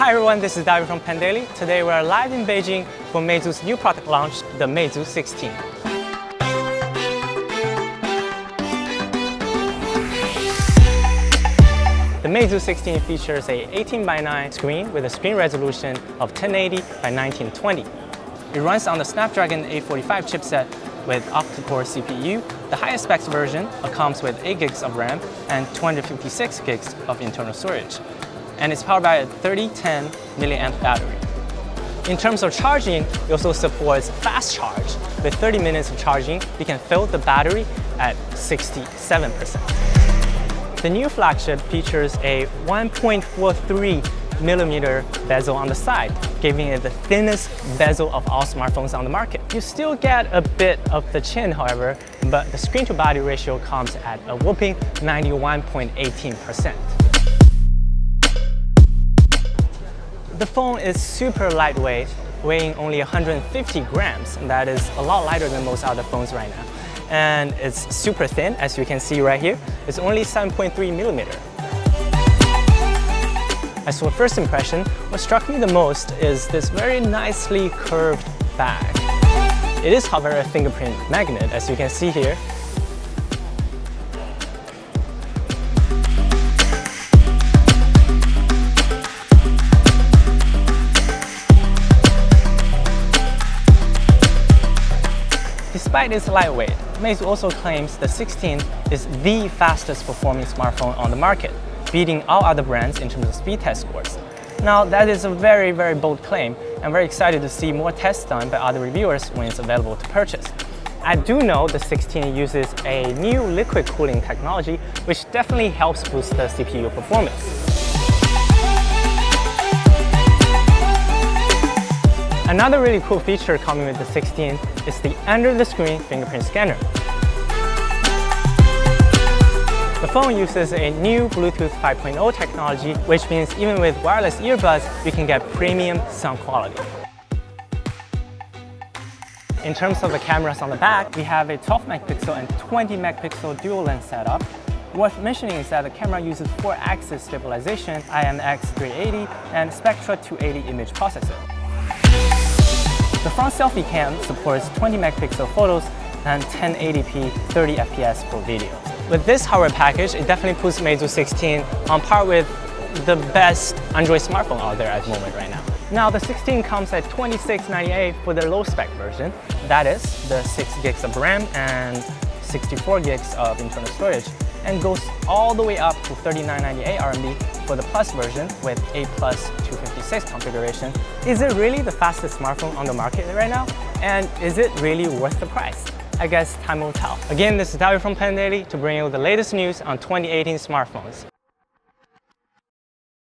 Hi everyone, this is David from Pandaily. Today we are live in Beijing for Meizu's new product launch, the Meizu 16. The Meizu 16 features a 18:9 screen with a screen resolution of 1080 by 1920. It runs on the Snapdragon 845 chipset with octa-core CPU. The highest specs version comes with 8 gigs of RAM and 256 gigs of internal storage. And it's powered by a 3010 mAh battery. In terms of charging, it also supports fast charge. With 30 minutes of charging, you can fill the battery at 67%. The new flagship features a 1.43mm bezel on the side, giving it the thinnest bezel of all smartphones on the market. You still get a bit of the chin, however, but the screen-to-body ratio comes at a whopping 91.18%. The phone is super lightweight, weighing only 150 grams, and that is a lot lighter than most other phones right now. And it's super thin, as you can see right here. It's only 7.3mm. As for first impression, what struck me the most is this very nicely curved bag. It is, however, a fingerprint magnet, as you can see here. Despite its lightweight, Meizu also claims the 16 is the fastest performing smartphone on the market, beating all other brands in terms of speed test scores. Now, that is a very bold claim. I'm very excited to see more tests done by other reviewers when it's available to purchase. I do know the 16 uses a new liquid cooling technology, which definitely helps boost the CPU performance. Another really cool feature coming with the 16 is the under-the-screen fingerprint scanner. The phone uses a new Bluetooth 5.0 technology, which means even with wireless earbuds, you can get premium sound quality. In terms of the cameras on the back, we have a 12 megapixel and 20 megapixel dual lens setup. Worth mentioning is that the camera uses 4-axis stabilization, IMX380, and Spectra 280 image processor. The front selfie cam supports 20 megapixel photos and 1080p 30 FPS for video. With this hardware package, it definitely puts Meizu 16 on par with the best Android smartphone out there at the moment right now. Now, the 16 comes at $2698 for the low-spec version. That is the 6 gigs of RAM and 64 gigs of internal storage, and goes all the way up to $3998 RMB for the Plus version with A+ 256 configuration. Is it really the fastest smartphone on the market right now? And is it really worth the price? I guess time will tell. Again, this is David from Pandaily to bring you the latest news on 2018 smartphones.